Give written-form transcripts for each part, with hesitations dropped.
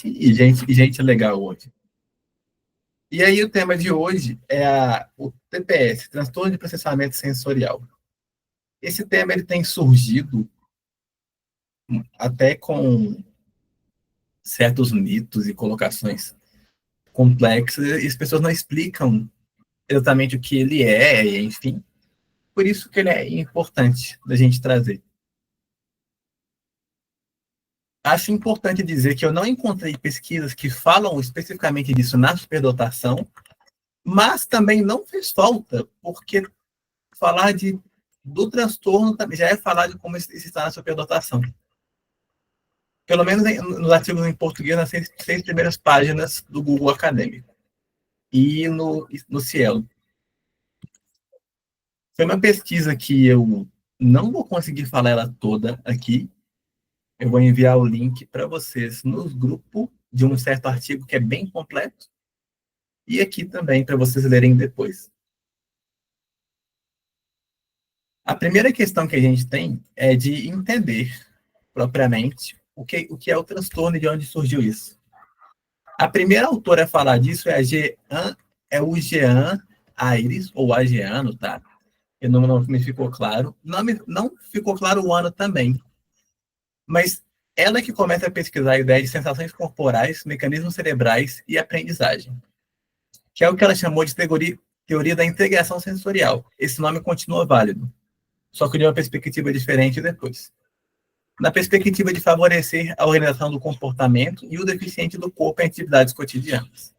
gente legal hoje. E aí o tema de hoje é o TPS, transtorno de processamento sensorial. Esse tema ele tem surgido até com certos mitos e colocações complexas, e as pessoas não explicam exatamente o que ele é, enfim. Por isso que ele é importante da gente trazer. Acho importante dizer que eu não encontrei pesquisas que falam especificamente disso na superdotação, mas também não fez falta, porque falar do transtorno já é falar de como isso está na superdotação. Pelo menos nos artigos em português, nas seis primeiras páginas do Google Acadêmico e no Cielo. Foi uma pesquisa que eu não vou conseguir falar ela toda aqui. Eu vou enviar o link para vocês no grupo de um certo artigo que é bem completo e aqui também para vocês lerem depois. A primeira questão que a gente tem é de entender propriamente o que é o transtorno e de onde surgiu isso. A primeira autora a falar disso é o Jean Ayres, ou Ageano, tá? O nome não me ficou claro. Não ficou claro o ano também. Mas ela que começa a pesquisar a ideia de sensações corporais, mecanismos cerebrais e aprendizagem, que é o que ela chamou de teoria da integração sensorial. Esse nome continua válido, só que de uma perspectiva diferente depois. Na perspectiva de favorecer a organização do comportamento e o deficiente do corpo em atividades cotidianas.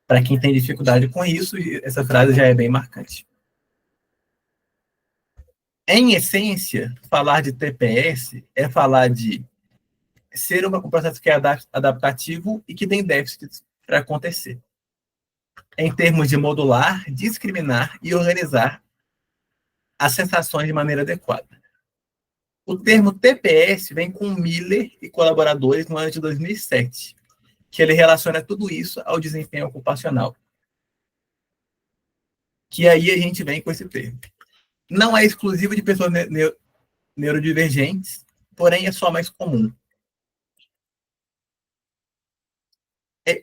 Para quem tem dificuldade com isso, essa frase já é bem marcante. Em essência, falar de TPS é falar de ser um processo que é adaptativo e que tem déficits para acontecer. Em termos de modular, discriminar e organizar as sensações de maneira adequada. O termo TPS vem com Miller e colaboradores no ano de 2007, que ele relaciona tudo isso ao desempenho ocupacional. Que aí a gente vem com esse termo. Não é exclusivo de pessoas neurodivergentes, porém é só mais comum.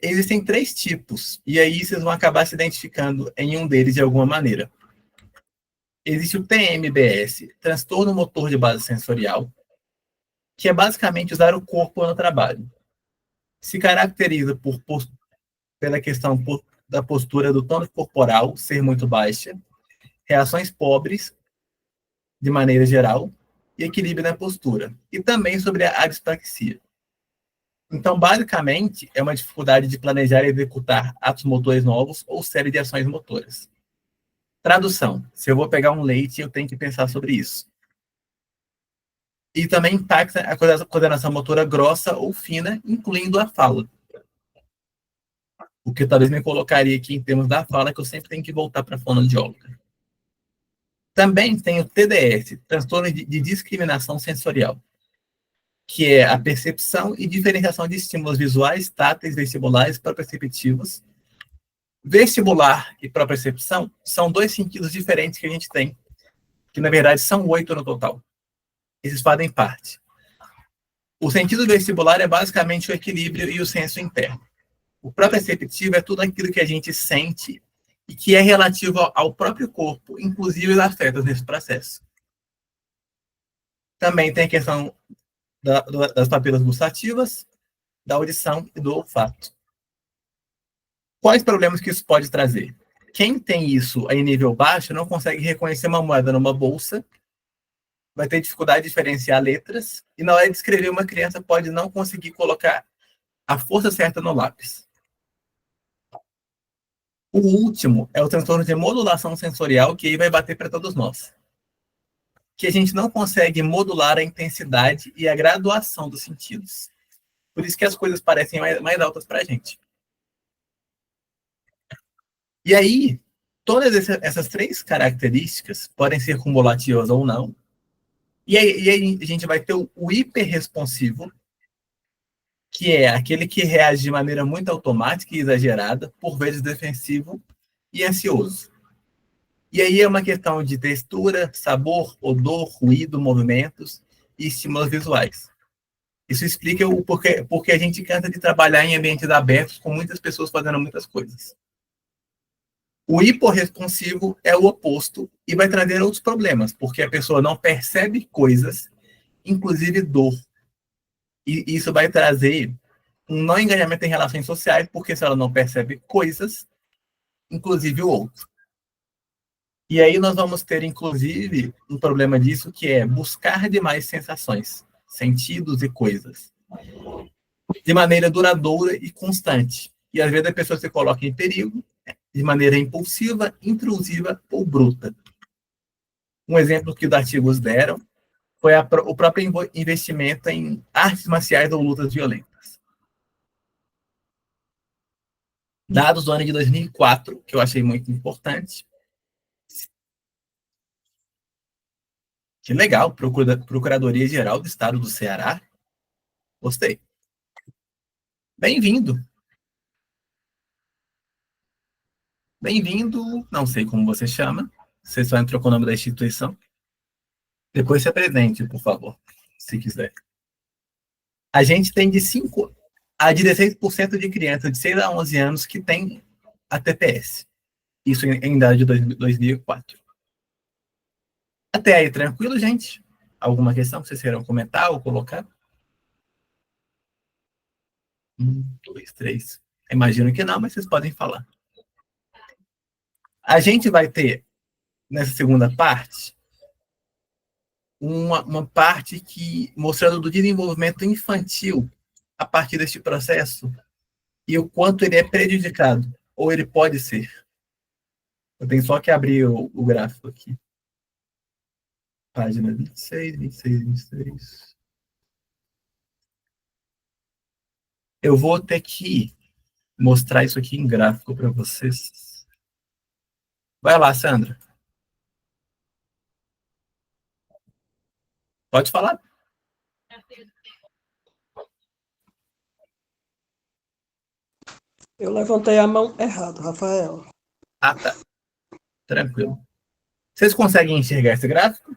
Existem 3 tipos, e aí vocês vão acabar se identificando em um deles de alguma maneira. Existe o TMBS, transtorno motor de base sensorial, que é basicamente usar o corpo no trabalho. Se caracteriza pela questão da postura do tônus corporal ser muito baixa, reações pobres, de maneira geral, e equilíbrio na postura. E também sobre a dispraxia. Então, basicamente, é uma dificuldade de planejar e executar atos motores novos ou série de ações motoras. Tradução. Se eu vou pegar um leite, eu tenho que pensar sobre isso. E também impacta a coordenação motora grossa ou fina, incluindo a fala. O que talvez me colocaria aqui em termos da fala, que eu sempre tenho que voltar para a fonoaudióloga. Também tem o TDS, transtorno de discriminação sensorial, que é a percepção e diferenciação de estímulos visuais, táteis, vestibulares, proprioceptivos. Vestibular e propriocepção são 2 sentidos diferentes que a gente tem, que na verdade são 8 no total. Esses fazem parte. O sentido vestibular é basicamente o equilíbrio e o senso interno. O proprioceptivo é tudo aquilo que a gente sente e que é relativo ao próprio corpo, inclusive os afetos nesse processo. Também tem a questão das papilas gustativas, da audição e do olfato. Quais problemas que isso pode trazer? Quem tem isso em nível baixo não consegue reconhecer uma moeda numa bolsa, vai ter dificuldade de diferenciar letras, e na hora de escrever, uma criança pode não conseguir colocar a força certa no lápis. O último é o transtorno de modulação sensorial, que aí vai bater para todos nós. Que a gente não consegue modular a intensidade e a graduação dos sentidos. Por isso que as coisas parecem mais altas para a gente. E aí, todas essas 3 características podem ser cumulativas ou não. E aí a gente vai ter o hiperresponsivo, que é aquele que reage de maneira muito automática e exagerada, por vezes defensivo e ansioso. E aí é uma questão de textura, sabor, odor, ruído, movimentos e estímulos visuais. Isso explica o porquê, porque a gente cansa de trabalhar em ambientes abertos com muitas pessoas fazendo muitas coisas. O hiporresponsivo é o oposto e vai trazer outros problemas, porque a pessoa não percebe coisas, inclusive dor. E isso vai trazer um não engajamento em relações sociais, porque se ela não percebe coisas, inclusive o outro. E aí nós vamos ter, inclusive, um problema disso, que é buscar demais sensações, sentidos e coisas, de maneira duradoura e constante. E às vezes a pessoa se coloca em perigo de maneira impulsiva, intrusiva ou bruta. Um exemplo que os artigos deram foi o próprio investimento em artes marciais ou lutas violentas. Dados do ano de 2004, que eu achei muito importante. Que legal, Procuradoria-Geral do Estado do Ceará. Gostei. Bem-vindo. Bem-vindo, não sei como você chama. Você só entrou com o nome da instituição. Depois se apresente, por favor, se quiser. A gente tem de 5 a 16% de crianças de 6 a 11 anos que tem a TPS. Isso em idade de 2004. Até aí, tranquilo, gente? Alguma questão que vocês queiram comentar ou colocar? 2, 3. Imagino que não, mas vocês podem falar. A gente vai ter, nessa segunda parte, uma parte que mostrando do desenvolvimento infantil a partir deste processo e o quanto ele é prejudicado, ou ele pode ser. Eu tenho só que abrir o gráfico aqui. Página 26, 26, 26. Eu vou ter que mostrar isso aqui em gráfico para vocês. Vai lá, Sandra. Pode falar. Eu levantei a mão errado, Rafael. Ah, tá. Tranquilo. Vocês conseguem enxergar esse gráfico?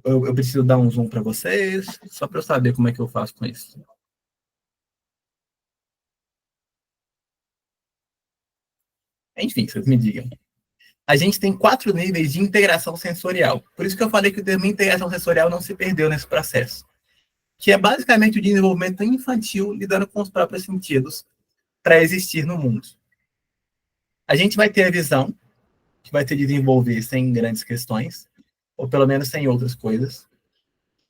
Eu preciso dar um zoom para vocês, só para eu saber como é que eu faço com isso. Enfim, vocês me digam. A gente tem 4 níveis de integração sensorial. Por isso que eu falei que o termo integração sensorial não se perdeu nesse processo. Que é basicamente o desenvolvimento infantil lidando com os próprios sentidos para existir no mundo. A gente vai ter a visão, que vai ter de desenvolver sem grandes questões, ou pelo menos sem outras coisas.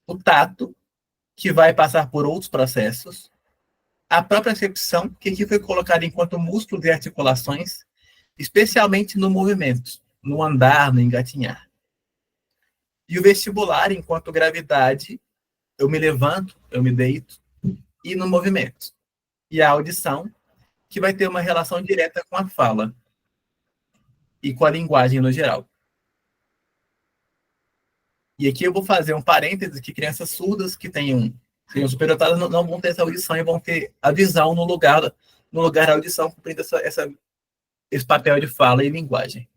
O tato, que vai passar por outros processos. A própria percepção, que aqui foi colocada enquanto músculos e articulações, especialmente no movimento, no andar, no engatinhar. E o vestibular, enquanto gravidade, eu me levanto, eu me deito, e no movimento. E a audição, que vai ter uma relação direta com a fala e com a linguagem no geral. E aqui eu vou fazer um parênteses que crianças surdas que tenham superdotadas não vão ter essa audição e vão ter a visão no lugar da audição, cumprindo esse papel de fala e linguagem.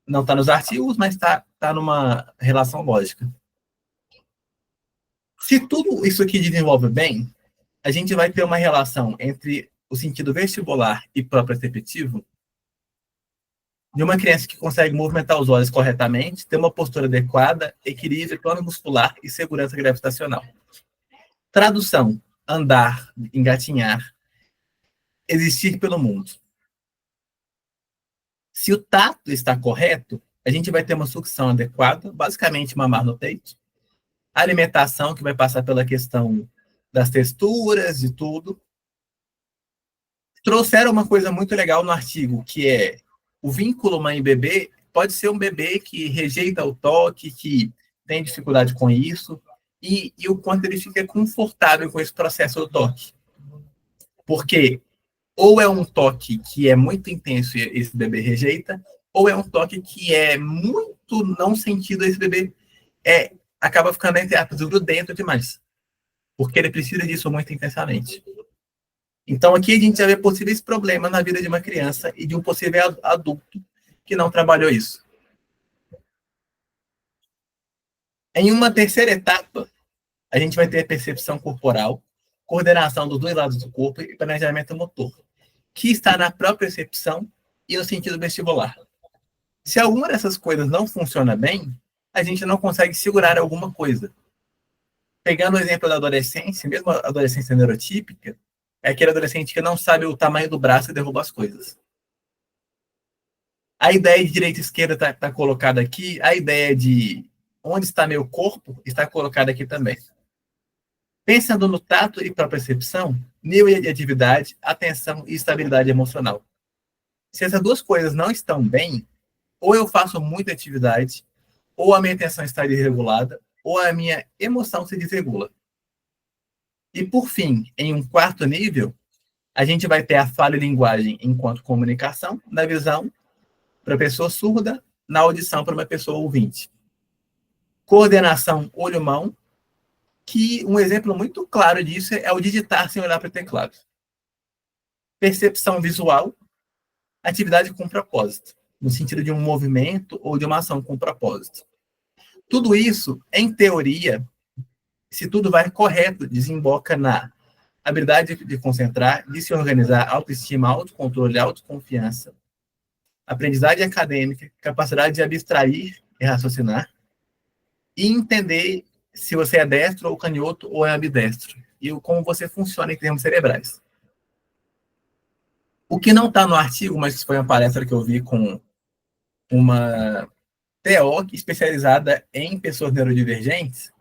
Não está nos artigos, mas está numa relação lógica. Se tudo isso aqui desenvolve bem, a gente vai ter uma relação entre o sentido vestibular e proprioceptivo de uma criança que consegue movimentar os olhos corretamente, ter uma postura adequada, equilíbrio, plano muscular e segurança gravitacional. Tradução: andar, engatinhar, existir pelo mundo. Se o tato está correto, a gente vai ter uma sucção adequada, basicamente mamar no peito. A alimentação, que vai passar pela questão das texturas e tudo. Trouxeram uma coisa muito legal no artigo, que é o vínculo mãe-bebê pode ser um bebê que rejeita o toque, que tem dificuldade com isso, e o quanto ele fica confortável com esse processo do toque. Porque ou é um toque que é muito intenso e esse bebê rejeita, ou é um toque que é muito não sentido, esse bebê acaba ficando, entre aspas, grudento demais. Porque ele precisa disso muito intensamente. Então, aqui a gente já vê possíveis problemas na vida de uma criança e de um possível adulto que não trabalhou isso. Em uma terceira etapa, a gente vai ter percepção corporal, coordenação dos dois lados do corpo e planejamento motor, que está na própria percepção e no sentido vestibular. Se alguma dessas coisas não funciona bem, a gente não consegue segurar alguma coisa. Pegando o exemplo da adolescência, mesmo a adolescência neurotípica, é aquele adolescente que não sabe o tamanho do braço e derruba as coisas. A ideia de direita e esquerda está colocada aqui, a ideia de onde está meu corpo está colocada aqui também. Pensando no tato e percepção, nível de atividade, atenção e estabilidade emocional. Se essas duas coisas não estão bem, ou eu faço muita atividade, ou a minha atenção está desregulada, ou a minha emoção se desregula. E por fim, em um quarto nível, a gente vai ter a fala e linguagem enquanto comunicação, na visão para a pessoa surda, na audição para uma pessoa ouvinte. Coordenação olho-mão, que um exemplo muito claro disso é o digitar sem olhar para o teclado. Percepção visual, atividade com propósito, no sentido de um movimento ou de uma ação com propósito. Tudo isso, em teoria, se tudo vai correto, desemboca na habilidade de concentrar, de se organizar, autoestima, autocontrole, autoconfiança, aprendizagem acadêmica, capacidade de abstrair e raciocinar, e entender se você é destro ou canhoto ou é ambidestro, e como você funciona em termos cerebrais. O que não está no artigo, mas foi uma palestra que eu vi com uma TO especializada em pessoas neurodivergentes,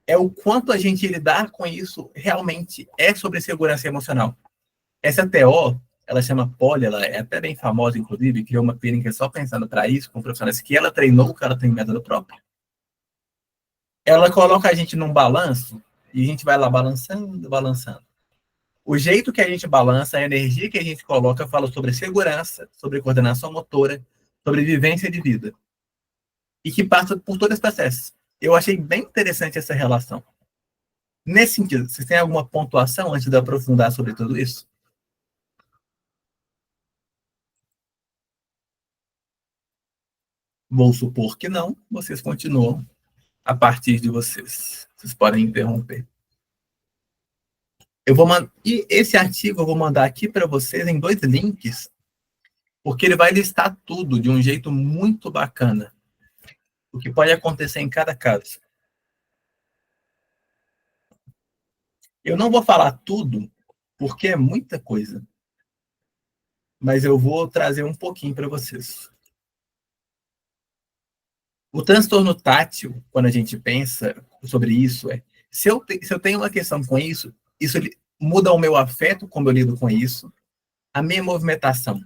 é o quanto a gente lidar com isso realmente é sobre segurança emocional. Essa TO, ela chama Polly, ela é até bem famosa, inclusive, criou uma clínica só pensando para isso, com profissionais que ela treinou, que ela tem método próprio. Ela coloca a gente num balanço e a gente vai lá balançando, balançando. O jeito que a gente balança, a energia que a gente coloca, fala sobre segurança, sobre coordenação motora, sobre vivência de vida. E que passa por todo esse processo. Eu achei bem interessante essa relação. Nesse sentido, vocês têm alguma pontuação antes de aprofundar sobre tudo isso? Vou supor que não, vocês continuam a partir de vocês. Vocês podem interromper. E esse artigo eu vou mandar aqui para vocês em 2 links, porque ele vai listar tudo de um jeito muito bacana. O que pode acontecer em cada caso. Eu não vou falar tudo, porque é muita coisa. Mas eu vou trazer um pouquinho para vocês. O transtorno tátil, quando a gente pensa sobre isso, se eu tenho uma questão com isso, isso muda o meu afeto, como eu lido com isso, a minha movimentação.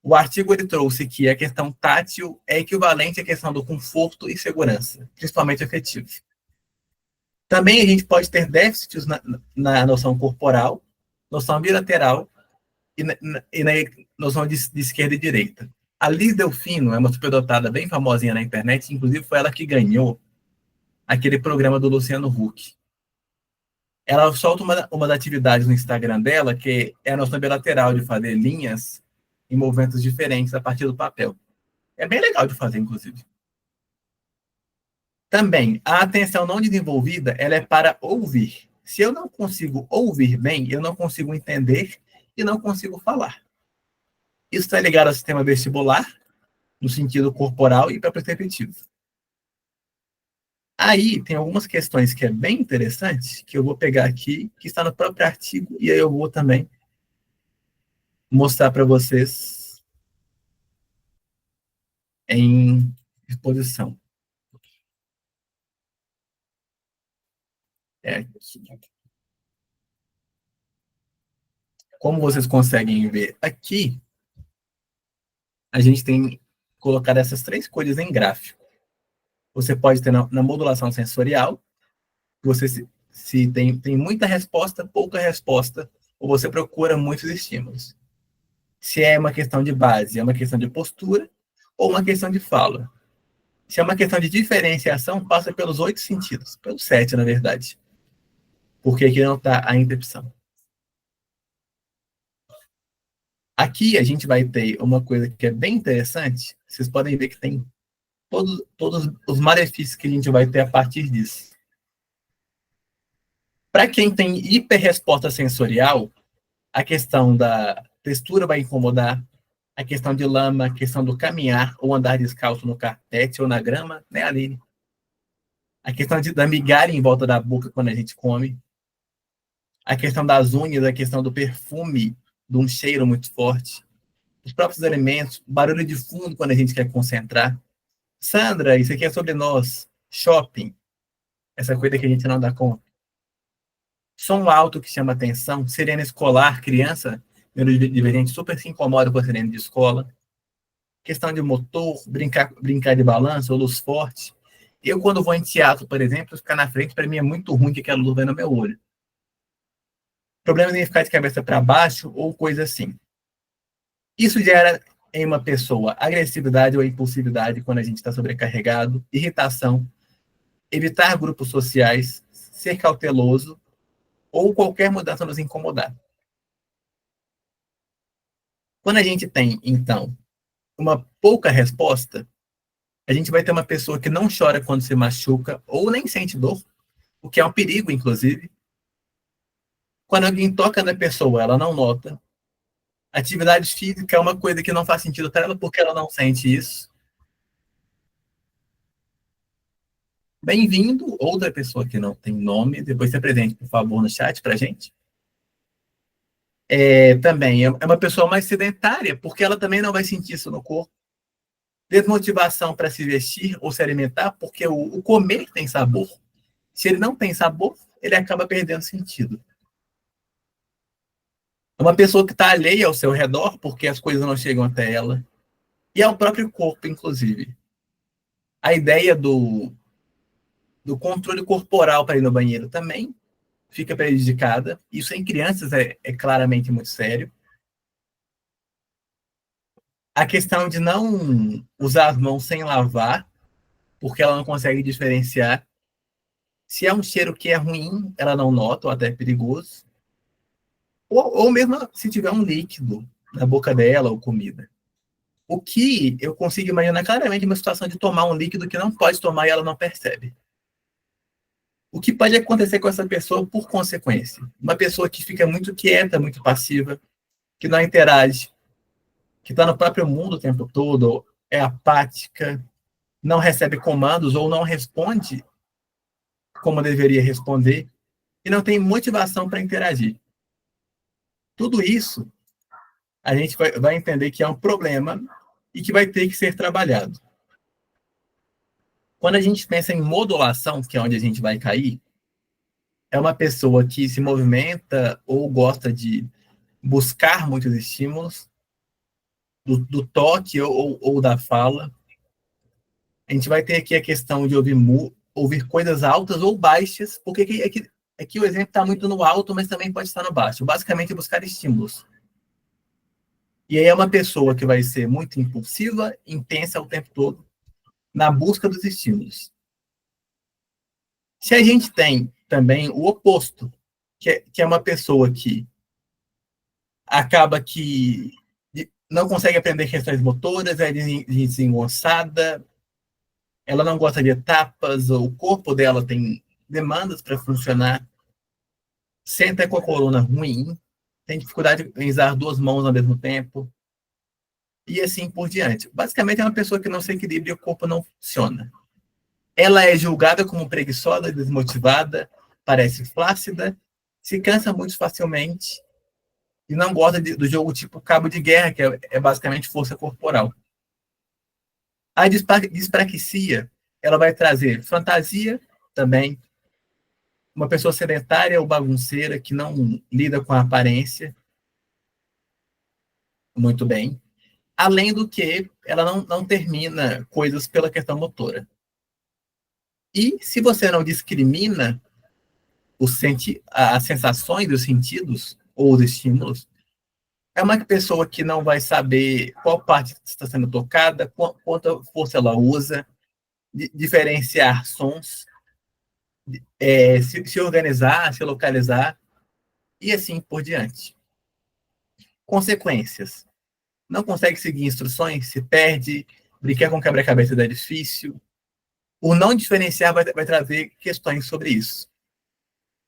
O artigo ele trouxe que a questão tátil é equivalente à questão do conforto e segurança, principalmente afetivo. Também a gente pode ter déficits na noção corporal, noção bilateral e na noção de esquerda e direita. A Liz Delfino é uma superdotada bem famosinha na internet, inclusive foi ela que ganhou aquele programa do Luciano Huck. Ela solta uma das atividades no Instagram dela, que é a noção bilateral de fazer linhas em movimentos diferentes a partir do papel. É bem legal de fazer, inclusive. Também, a atenção não desenvolvida, ela é para ouvir. Se eu não consigo ouvir bem, eu não consigo entender e não consigo falar. Isso está ligado ao sistema vestibular, no sentido corporal e para perceptivo. Aí tem algumas questões que é bem interessante, que eu vou pegar aqui, que está no próprio artigo, e aí eu vou também mostrar para vocês em exposição. Como vocês conseguem ver aqui, a gente tem colocado essas 3 coisas em gráfico. Você pode ter na modulação sensorial, você se tem muita resposta, pouca resposta, ou você procura muitos estímulos. Se é uma questão de base, é uma questão de postura, ou uma questão de fala. Se é uma questão de diferenciação, passa pelos 8 sentidos, pelos 7, na verdade. Porque aqui não está a interrupção. Aqui a gente vai ter uma coisa que é bem interessante. Vocês podem ver que tem todos os malefícios que a gente vai ter a partir disso. Para quem tem hiperresposta sensorial, a questão da textura vai incomodar, a questão de lama, a questão do caminhar ou andar descalço no carpete ou na grama, né, Aline? A questão da migalha em volta da boca quando a gente come, a questão das unhas, a questão do perfume, de um cheiro muito forte, os próprios alimentos, barulho de fundo quando a gente quer concentrar. Sandra, isso aqui é sobre nós. Shopping, essa coisa que a gente não dá conta. Som alto que chama atenção, sirene escolar, criança, neurodivergente, super se incomoda com a sirene de escola. Questão de motor, brincar de balanço, ou luz forte. Eu, quando vou em teatro, por exemplo, ficar na frente, para mim é muito ruim que aquela luz vai no meu olho. Problemas em ficar de cabeça para baixo ou coisa assim. Isso gera em uma pessoa agressividade ou impulsividade quando a gente está sobrecarregado, irritação, evitar grupos sociais, ser cauteloso ou qualquer mudança nos incomodar. Quando a gente tem, então, uma pouca resposta, a gente vai ter uma pessoa que não chora quando se machuca ou nem sente dor, o que é um perigo, inclusive. Quando alguém toca na pessoa, ela não nota. Atividade física é uma coisa que não faz sentido para ela porque ela não sente isso. Bem-vindo, outra pessoa que não tem nome, depois se apresente, por favor, no chat para a gente. Também é uma pessoa mais sedentária, porque ela também não vai sentir isso no corpo. Desmotivação para se vestir ou se alimentar, porque o comer tem sabor. Se ele não tem sabor, ele acaba perdendo sentido. É uma pessoa que está alheia ao seu redor, porque as coisas não chegam até ela. E ao próprio corpo, inclusive. A ideia do controle corporal para ir no banheiro também fica prejudicada. Isso em crianças é claramente muito sério. A questão de não usar as mãos sem lavar, porque ela não consegue diferenciar. Se é um cheiro que é ruim, ela não nota, ou até é perigoso. Ou mesmo se tiver um líquido na boca dela ou comida. O que eu consigo imaginar claramente uma situação de tomar um líquido que não pode tomar e ela não percebe. O que pode acontecer com essa pessoa por consequência? Uma pessoa que fica muito quieta, muito passiva, que não interage, que está no próprio mundo o tempo todo, é apática, não recebe comandos ou não responde como deveria responder e não tem motivação para interagir. Tudo isso a gente vai entender que é um problema e que vai ter que ser trabalhado. Quando a gente pensa em modulação, que é onde a gente vai cair, é uma pessoa que se movimenta ou gosta de buscar muitos estímulos, do toque ou da fala. A gente vai ter aqui a questão de ouvir coisas altas ou baixas, porque aqui o exemplo está muito no alto, mas também pode estar no baixo. Basicamente, buscar estímulos. E aí é uma pessoa que vai ser muito impulsiva, intensa o tempo todo, na busca dos estímulos. Se a gente tem também o oposto, que é uma pessoa que acaba que não consegue aprender questões motoras, é desengonçada, ela não gosta de etapas, o corpo dela tem demandas para funcionar, senta com a coluna ruim, tem dificuldade em usar duas mãos ao mesmo tempo, e assim por diante. Basicamente é uma pessoa que não se equilibra e o corpo não funciona. Ela é julgada como preguiçosa, desmotivada, parece flácida, se cansa muito facilmente e não gosta do jogo tipo cabo de guerra, que é basicamente força corporal. A dispraxia, ela vai trazer fantasia também, uma pessoa sedentária ou bagunceira que não lida com a aparência muito bem, além do que ela não termina coisas pela questão motora. E se você não discrimina as sensações dos sentidos ou os estímulos, é uma pessoa que não vai saber qual parte está sendo tocada, quanta força ela usa, diferenciar sons, se organizar, se localizar, e assim por diante. Consequências. Não consegue seguir instruções, se perde, brincar com quebra-cabeça é difícil. O não diferenciar vai trazer questões sobre isso.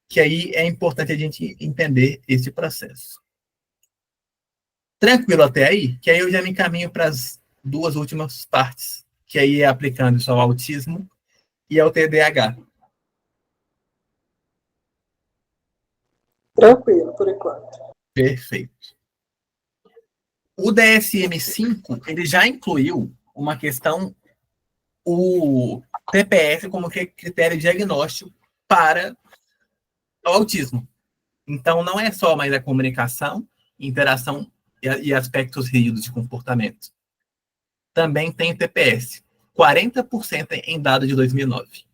Que aí é importante a gente entender esse processo. Tranquilo até aí? Que aí eu já me encaminho para as duas últimas partes, que aí é aplicando isso ao autismo e ao TDAH. Tranquilo, por enquanto. Perfeito. O DSM-5, ele já incluiu uma questão, o TPS como critério diagnóstico para o autismo. Então, não é só mais a comunicação, interação e aspectos rígidos de comportamento. Também tem TPS, 40% em dado de 2009.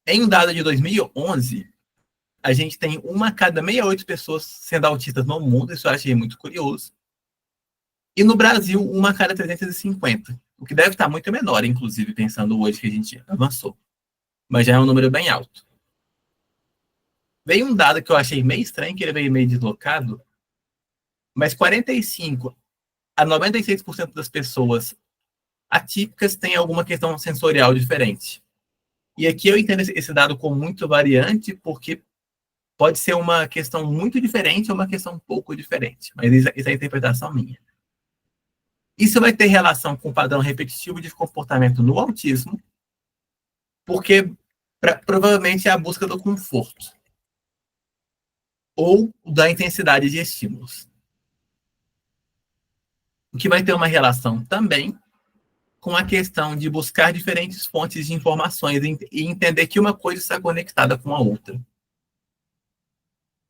Em dado de 2011, a gente tem uma a cada 68 pessoas sendo autistas no mundo, isso eu achei muito curioso. E no Brasil, uma a cada 350, o que deve estar muito menor, inclusive, pensando hoje que a gente avançou. Mas já é um número bem alto. Veio um dado que eu achei meio estranho, que ele veio meio deslocado, mas 45 a 96% das pessoas atípicas têm alguma questão sensorial diferente. E aqui eu entendo esse dado como muito variante, porque pode ser uma questão muito diferente ou uma questão um pouco diferente. Mas isso é a interpretação minha. Isso vai ter relação com o padrão repetitivo de comportamento no autismo, porque provavelmente é a busca do conforto ou da intensidade de estímulos. O que vai ter uma relação também com a questão de buscar diferentes fontes de informações e entender que uma coisa está conectada com a outra.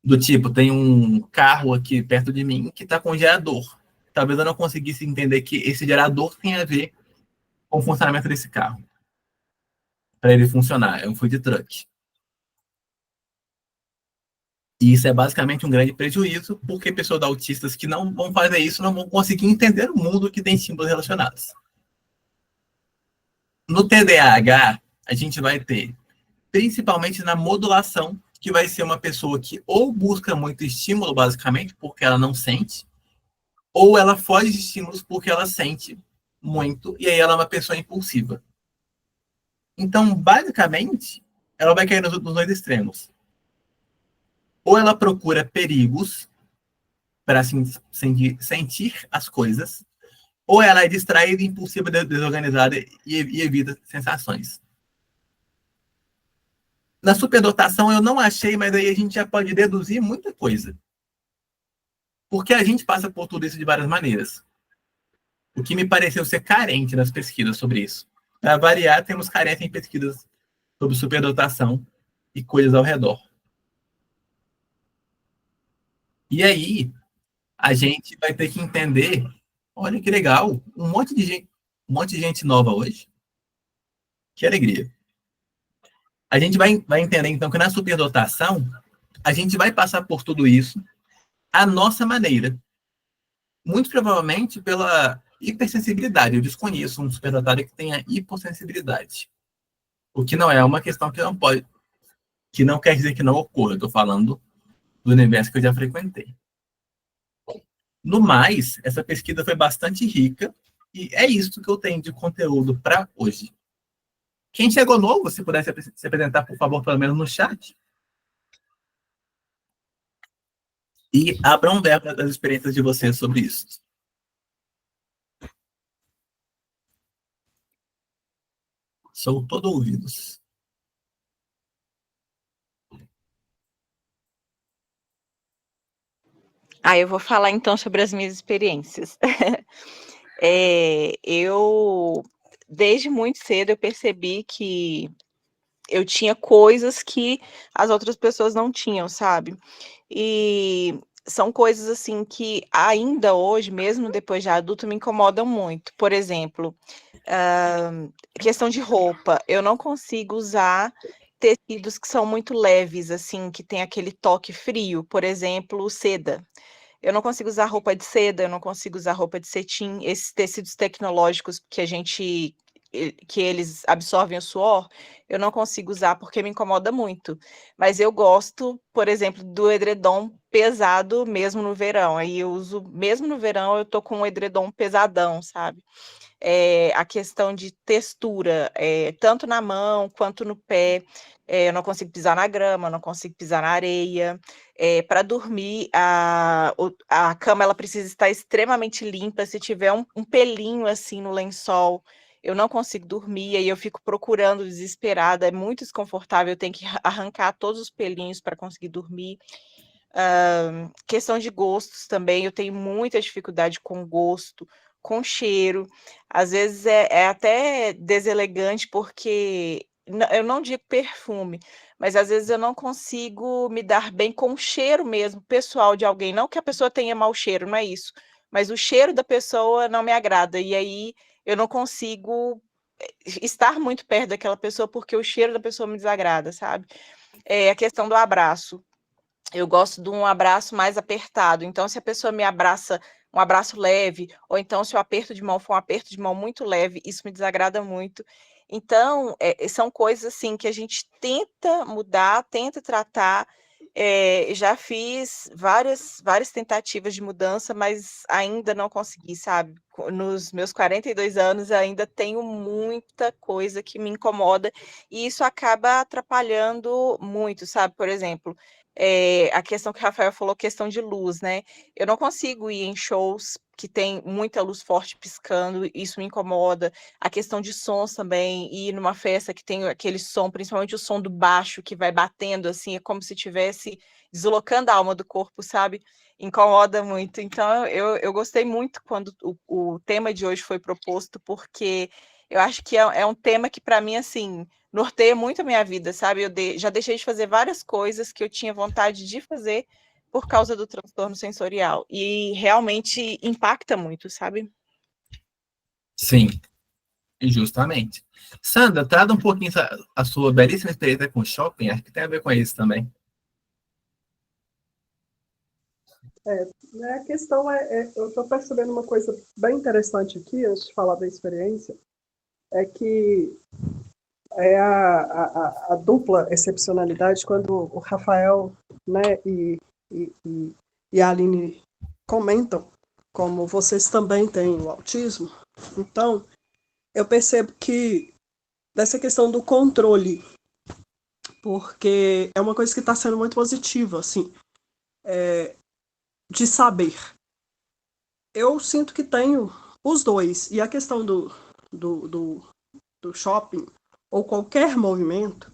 Do tipo, tem um carro aqui perto de mim que está com gerador. Talvez eu não conseguisse entender que esse gerador tem a ver com o funcionamento desse carro. Para ele funcionar, é um food truck. E isso é basicamente um grande prejuízo, porque pessoas autistas que não vão fazer isso não vão conseguir entender o mundo que tem símbolos relacionados. No TDAH, a gente vai ter, principalmente na modulação, que vai ser uma pessoa que ou busca muito estímulo, basicamente, porque ela não sente, ou ela foge de estímulos porque ela sente muito, e aí ela é uma pessoa impulsiva. Então, basicamente, ela vai cair nos dois extremos. Ou ela procura perigos para assim, sentir as coisas, ou ela é distraída, impulsiva, desorganizada e evita sensações. Na superdotação eu não achei, mas aí a gente já pode deduzir muita coisa. Porque a gente passa por tudo isso de várias maneiras. O que me pareceu ser carente nas pesquisas sobre isso. Para variar, temos carência em pesquisas sobre superdotação e coisas ao redor. E aí, a gente vai ter que entender, olha que legal, um monte de gente nova hoje. Que alegria. A gente vai entender, então, que na superdotação, a gente vai passar por tudo isso à nossa maneira. Muito provavelmente pela hipersensibilidade. Eu desconheço um superdotado que tenha hipossensibilidade. O que não é uma questão que não pode, que não quer dizer que não ocorra. Eu estou falando do universo que eu já frequentei. No mais, essa pesquisa foi bastante rica e é isso que eu tenho de conteúdo para hoje. Quem chegou novo, se pudesse se apresentar, por favor, pelo menos no chat. E abram um verbo das experiências de vocês sobre isso. Sou todo ouvidos. Eu vou falar então sobre as minhas experiências. Eu, desde muito cedo, eu percebi que eu tinha coisas que as outras pessoas não tinham, sabe? E são coisas assim que ainda hoje, mesmo depois de adulto, me incomodam muito. Por exemplo, questão de roupa. Eu não consigo usar tecidos que são muito leves, assim, que tem aquele toque frio. Por exemplo, seda. Eu não consigo usar roupa de seda, eu não consigo usar roupa de cetim. Esses tecidos tecnológicos que eles absorvem o suor, eu não consigo usar porque me incomoda muito. Mas eu gosto, por exemplo, do edredom pesado mesmo no verão. Aí eu uso, mesmo no verão, eu tô com um edredom pesadão, sabe? A questão de textura, tanto na mão quanto no pé. Eu não consigo pisar na grama, não consigo pisar na areia. Para dormir, a cama ela precisa estar extremamente limpa. Se tiver um pelinho assim no lençol, eu não consigo dormir. Aí eu fico procurando desesperada. É muito desconfortável. Eu tenho que arrancar todos os pelinhos para conseguir dormir. Questão de gostos também, eu tenho muita dificuldade com gosto, com cheiro. Às vezes é até deselegante, porque eu não digo perfume, mas às vezes eu não consigo me dar bem com o cheiro mesmo, pessoal de alguém. Não que a pessoa tenha mau cheiro, não é isso. Mas o cheiro da pessoa não me agrada. E aí eu não consigo estar muito perto daquela pessoa porque o cheiro da pessoa me desagrada, sabe? A questão do abraço. Eu gosto de um abraço mais apertado. Então, se a pessoa me abraça, um abraço leve, ou então se o aperto de mão for um aperto de mão muito leve, isso me desagrada muito. Então, são coisas assim que a gente tenta mudar, tenta tratar. Já fiz várias tentativas de mudança, mas ainda não consegui, sabe? Nos meus 42 anos, ainda tenho muita coisa que me incomoda, e isso acaba atrapalhando muito, sabe? Por exemplo, a questão que o Rafael falou, questão de luz, né? Eu não consigo ir em shows que tem muita luz forte piscando, isso me incomoda. A questão de sons também, ir numa festa que tem aquele som, principalmente o som do baixo que vai batendo, assim, é como se estivesse deslocando a alma do corpo, sabe? Incomoda muito. Então, eu gostei muito quando o tema de hoje foi proposto, porque eu acho que é um tema que, para mim, assim, norteia muito a minha vida, sabe? Já deixei de fazer várias coisas que eu tinha vontade de fazer por causa do transtorno sensorial. E realmente impacta muito, sabe? Sim, justamente. Sandra, trata um pouquinho a sua belíssima experiência com shopping, acho que tem a ver com isso também. Né, a questão eu estou percebendo uma coisa bem interessante aqui, antes de falar da experiência, é que a dupla excepcionalidade, quando o Rafael, né, e a Aline comentam como vocês também têm o autismo, então eu percebo que dessa questão do controle, porque é uma coisa que está sendo muito positiva, assim, de saber. Eu sinto que tenho os dois, e a questão do, do, do shopping, ou qualquer movimento,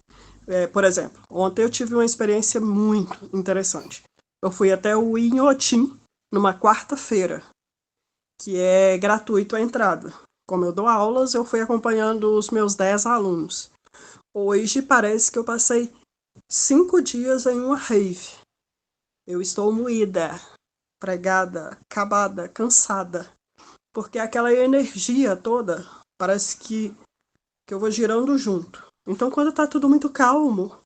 por exemplo, ontem eu tive uma experiência muito interessante. Eu fui até o Inhotim, numa quarta-feira, que é gratuito a entrada. Como eu dou aulas, eu fui acompanhando os meus 10 alunos. Hoje parece que eu passei 5 dias em uma rave. Eu estou moída, pregada, acabada, cansada, porque aquela energia toda parece que eu vou girando junto. Então, quando está tudo muito calmo,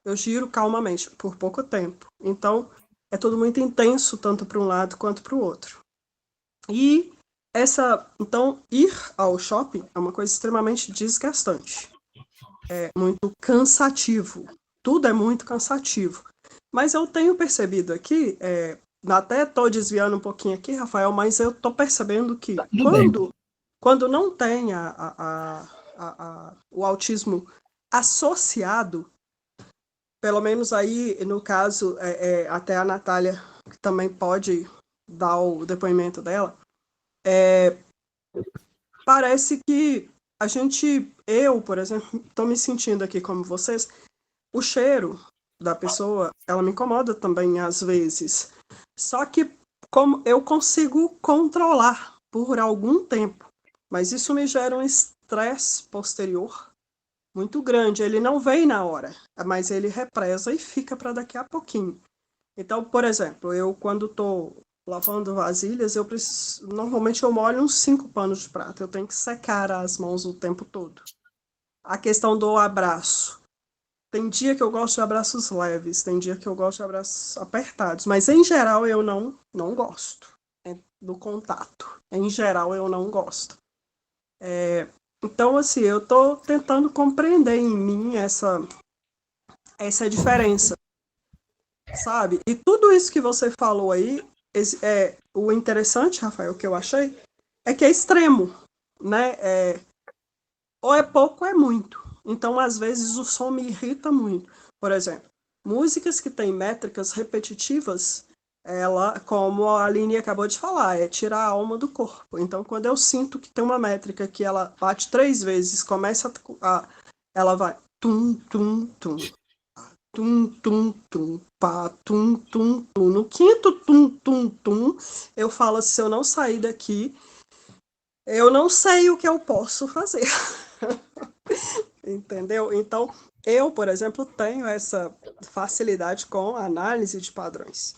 eu giro calmamente por pouco tempo. Então, é tudo muito intenso, tanto para um lado quanto para o outro. E então, ir ao shopping é uma coisa extremamente desgastante. É muito cansativo. Tudo é muito cansativo. Mas eu tenho percebido aqui, até estou desviando um pouquinho aqui, Rafael, mas eu estou percebendo que Tá tudo bem. quando não tem o autismo associado, pelo menos aí, no caso, até a Natália, que também pode dar o depoimento dela, parece que eu, por exemplo, estou me sentindo aqui como vocês, o cheiro da pessoa, ela me incomoda também às vezes. Só que como eu consigo controlar por algum tempo, mas isso me gera um estresse posterior muito grande. Ele não vem na hora, mas ele represa e fica para daqui a pouquinho. Então, por exemplo, eu quando estou lavando vasilhas, normalmente eu molho uns 5 panos de prata. Eu tenho que secar as mãos o tempo todo. A questão do abraço. Tem dia que eu gosto de abraços leves, tem dia que eu gosto de abraços apertados, mas em geral eu não gosto do contato. Em geral eu não gosto. Então, assim, eu estou tentando compreender em mim essa diferença. sabe? E tudo isso que você falou aí, o interessante, Rafael, que eu achei, é que é extremo, né? Ou é pouco ou é muito. Então, às vezes, o som me irrita muito. Por exemplo, músicas que têm métricas repetitivas, ela, como a Aline acabou de falar, é tirar a alma do corpo. Então, quando eu sinto que tem uma métrica que ela bate 3 vezes, ela vai tum, tum, tum, tum, tum, tum, pá, tum, tum, tum. No quinto tum, tum, tum, eu falo, se eu não sair daqui, eu não sei o que eu posso fazer. Entendeu? Então, eu, por exemplo, tenho essa facilidade com a análise de padrões,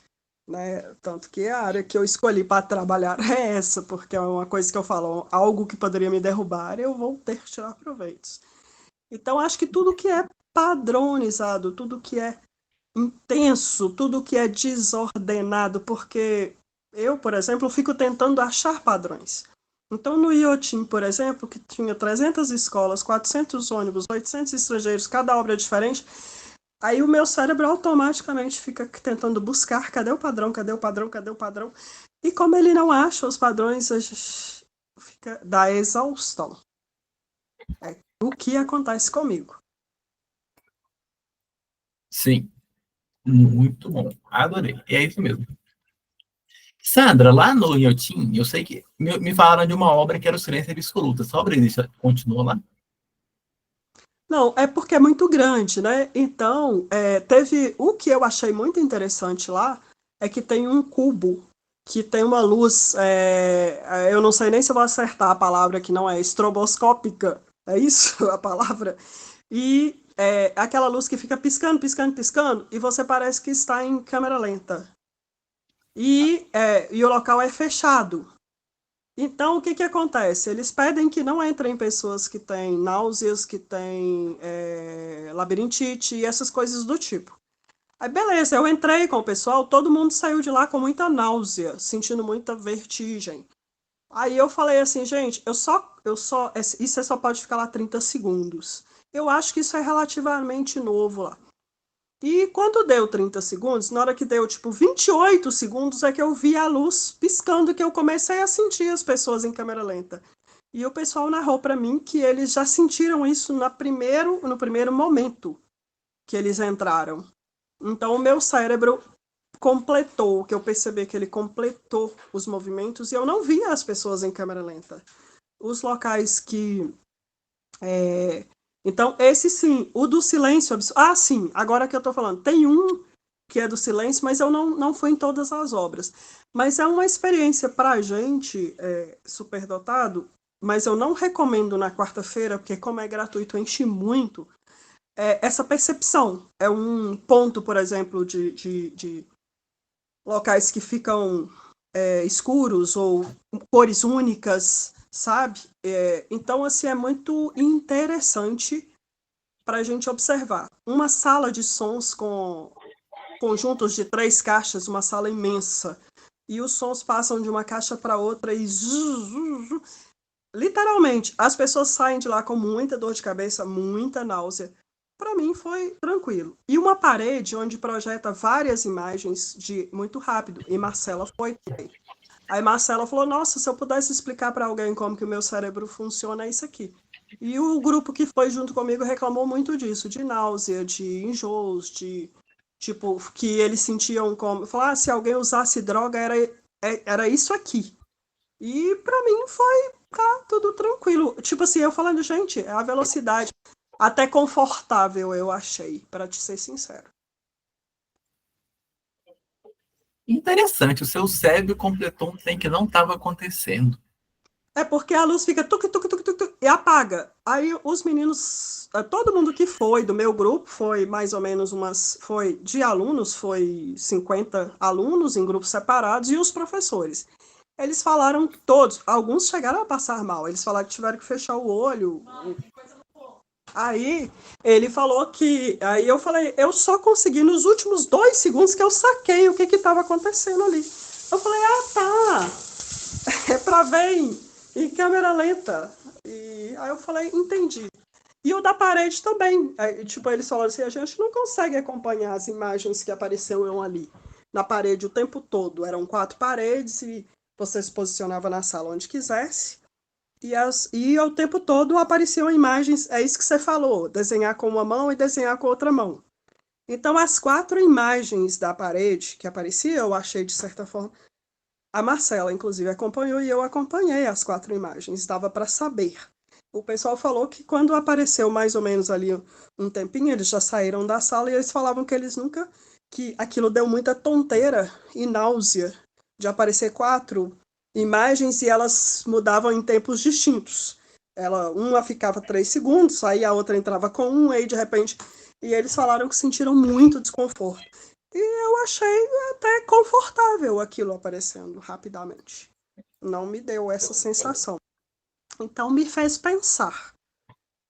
né? Tanto que a área que eu escolhi para trabalhar é essa, porque é uma coisa que eu falo, algo que poderia me derrubar, eu vou ter que tirar proveitos. Então, acho que tudo que é padronizado, tudo que é intenso, tudo que é desordenado, porque eu, por exemplo, fico tentando achar padrões. Então, no IOTIM, por exemplo, que tinha 300 escolas, 400 ônibus, 800 estrangeiros, cada obra é diferente, aí o meu cérebro automaticamente fica tentando buscar cadê o padrão, cadê o padrão, cadê o padrão. E como ele não acha os padrões, a gente fica da exaustão. É o que acontece comigo. Sim, muito bom. Adorei. E é isso mesmo. Sandra, lá no Inhotim, eu sei que me falaram de uma obra que era o Silêncio Absoluto. Essa obra existe, continua lá? Não, é porque é muito grande, né? Então, teve o que eu achei muito interessante lá é que tem um cubo que tem uma luz, eu não sei nem se eu vou acertar a palavra que não é estroboscópica, é isso a palavra? E aquela luz que fica piscando, piscando, piscando, e você parece que está em câmera lenta. E o local é fechado. Então, o que que acontece? Eles pedem que não entrem pessoas que têm náuseas, que têm labirintite e essas coisas do tipo. Aí, beleza, eu entrei com o pessoal, todo mundo saiu de lá com muita náusea, sentindo muita vertigem. Aí eu falei assim, gente, isso só pode ficar lá 30 segundos. Eu acho que isso é relativamente novo lá. E quando deu 30 segundos, na hora que deu tipo 28 segundos, é que eu vi a luz piscando, que eu comecei a sentir as pessoas em câmera lenta. E o pessoal narrou para mim que eles já sentiram isso no primeiro momento que eles entraram. Então o meu cérebro completou, que eu percebi que ele completou os movimentos e eu não via as pessoas em câmera lenta. Os locais que então, esse sim, o do silêncio. Ah, sim, agora que eu tô falando. Tem um que é do silêncio, mas eu não fui em todas as obras. Mas é uma experiência para a gente, superdotado, mas eu não recomendo na quarta-feira, porque como é gratuito, enche muito. Essa percepção. É um ponto, por exemplo, de locais que ficam escuros ou cores únicas, sabe? Então, assim, é muito interessante para a gente observar. Uma sala de sons com conjuntos de 3 caixas, uma sala imensa, e os sons passam de uma caixa para outra e literalmente, as pessoas saem de lá com muita dor de cabeça, muita náusea. Para mim foi tranquilo. E uma parede onde projeta várias imagens de muito rápido. E Marcela foi também. Aí Marcela falou: "Nossa, se eu pudesse explicar para alguém como que o meu cérebro funciona, é isso aqui". E o grupo que foi junto comigo reclamou muito disso, de náusea, de enjoos, de tipo que eles sentiam como, falar, se alguém usasse droga era isso aqui. E para mim foi tudo tranquilo. Tipo assim, eu falando, gente, a velocidade até confortável eu achei, para te ser sincero. Interessante, o seu cérebro completou um trem que não estava acontecendo. É porque a luz fica tuc, tuc, tuc, tuc, tuc, e apaga. Aí os meninos, todo mundo que foi do meu grupo, foi mais ou menos foi de alunos, foi 50 alunos em grupos separados, e os professores. Eles falaram todos, alguns chegaram a passar mal, eles falaram que tiveram que fechar o olho. Aí ele falou que. Aí eu falei, eu só consegui nos últimos 2 segundos que eu saquei o que estava acontecendo ali. Eu falei, tá. É pra ver em câmera lenta. E aí eu falei, entendi. E o da parede também. Tipo, eles falaram assim, a gente não consegue acompanhar as imagens que apareceram ali na parede o tempo todo. Eram 4 paredes e você se posicionava na sala onde quisesse. E o tempo todo apareciam imagens, é isso que você falou, desenhar com uma mão e desenhar com outra mão. Então, as 4 imagens da parede que apareciam, eu achei de certa forma. A Marcela, inclusive, acompanhou e eu acompanhei as 4 imagens, dava para saber. O pessoal falou que quando apareceu mais ou menos ali um tempinho, eles já saíram da sala e eles falavam que eles nunca, que aquilo deu muita tonteira e náusea de aparecer 4 imagens e elas mudavam em tempos distintos. Uma ficava 3 segundos, aí a outra entrava com 1, aí de repente. E eles falaram que sentiram muito desconforto. E eu achei até confortável aquilo aparecendo rapidamente. Não me deu essa sensação. Então me fez pensar.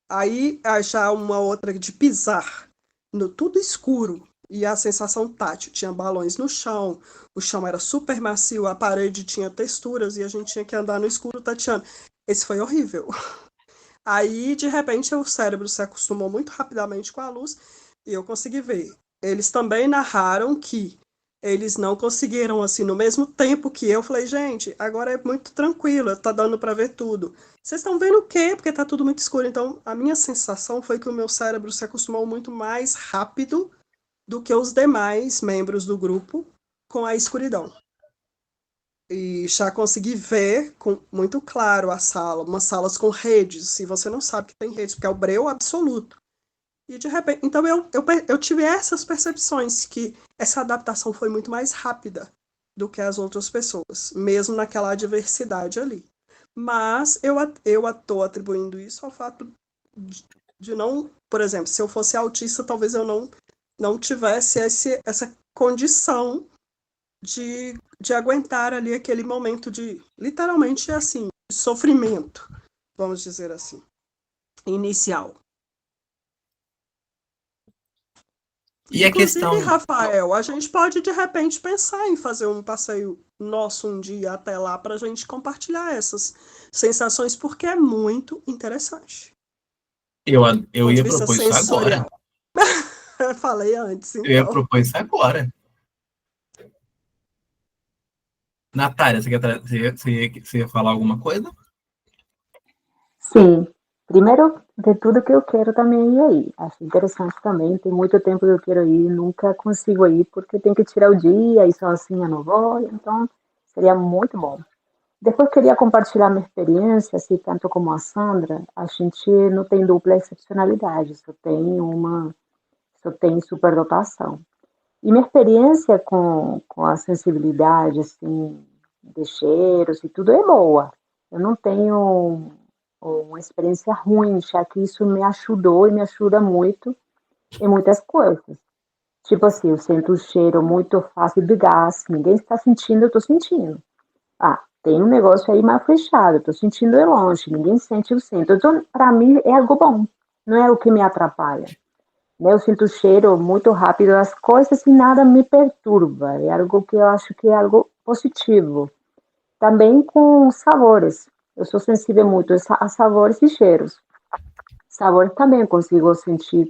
Aí já uma outra de pisar no tudo escuro e a sensação tátil. Tinha balões no chão, o chão era super macio, a parede tinha texturas e a gente tinha que andar no escuro tateando. Esse foi horrível. Aí, de repente, o cérebro se acostumou muito rapidamente com a luz e eu consegui ver. Eles também narraram que eles não conseguiram, assim, no mesmo tempo que eu. Falei, gente, agora é muito tranquilo, tá dando para ver tudo. Vocês estão vendo o quê? Porque tá tudo muito escuro. Então, a minha sensação foi que o meu cérebro se acostumou muito mais rápido do que os demais membros do grupo com a escuridão. E já consegui ver muito claro a sala, umas salas com redes, se você não sabe que tem redes, porque é o breu absoluto. E de repente, então eu tive essas percepções, que essa adaptação foi muito mais rápida do que as outras pessoas, mesmo naquela adversidade ali. Mas eu estou atribuindo isso ao fato de não, por exemplo, se eu fosse autista, talvez eu não tivesse essa condição de aguentar ali aquele momento de, literalmente, assim, sofrimento, vamos dizer assim, inicial. E a Inclusive, questão. Rafael, a gente pode, de repente, pensar em fazer um passeio nosso um dia até lá para a gente compartilhar essas sensações, porque é muito interessante. Eu Do ponto de ia vista propor isso sensorial. agora. Eu falei antes, Eu ia então. propor isso agora. Natália, você ia falar alguma coisa? Sim, primeiro de tudo que eu quero também ir aí. Acho interessante também, tem muito tempo que eu quero ir, nunca consigo ir porque tem que tirar o dia e sozinha não vou, então seria muito bom. Depois queria compartilhar minha experiência, assim, tanto como a Sandra, a gente não tem dupla excepcionalidade, só tem superdotação. E minha experiência com a sensibilidade, assim, de cheiros e tudo é boa. Eu não tenho uma experiência ruim, já que isso me ajudou e me ajuda muito em muitas coisas. Tipo assim, eu sinto o cheiro muito fácil de gás, ninguém está sentindo, eu estou sentindo. Ah, tem um negócio aí mais fechado, eu estou sentindo de longe, ninguém sente, eu sinto. Então, para mim, é algo bom, não é o que me atrapalha. Né? Eu sinto o cheiro muito rápido das coisas e nada me perturba, é algo que eu acho que é algo positivo. Também com sabores. Eu sou sensível muito a sabores e cheiros. Sabores também eu consigo sentir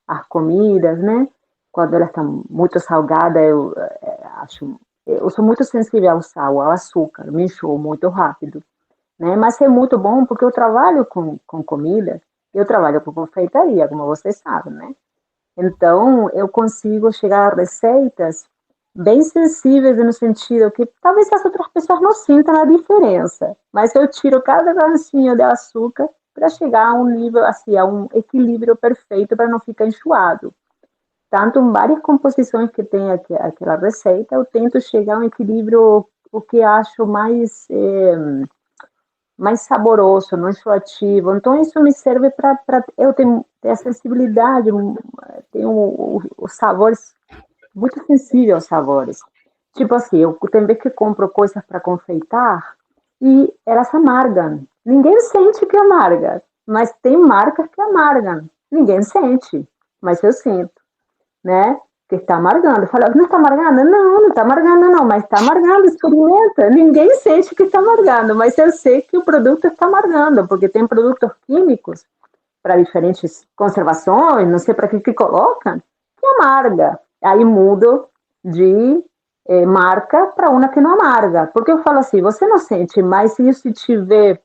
as comidas, né? Quando elas estão muito salgadas, eu sou muito sensível ao sal, ao açúcar, me enjoo muito rápido, né? Mas é muito bom porque eu trabalho com comida, eu trabalho com confeitaria, como vocês sabem, né? Então, eu consigo chegar a receitas bem sensíveis no sentido que talvez as outras pessoas não sintam a diferença, mas eu tiro cada granchinho de açúcar para chegar a um nível, assim, a um equilíbrio perfeito para não ficar enjoado. Tanto em várias composições que tem aquela receita, eu tento chegar a um equilíbrio, o que acho mais saboroso, não enjoativo. Então, isso me serve para eu ter a sensibilidade, tenho os sabores, muito sensível aos sabores. Tipo assim, eu tem vez que compro coisas para confeitar e elas amargam. Ninguém sente que amarga, mas tem marcas que amargam. Ninguém sente, mas eu sinto, né? Que está amargando. Fala, não está amargando? Não, não está amargando não, mas está amargando, experimenta. Ninguém sente que está amargando, mas eu sei que o produto está amargando, porque tem produtos químicos para diferentes conservações, não sei para que colocam, que amarga. Aí mudo de marca para uma que não amarga. Porque eu falo assim, você não sente, mas se tiver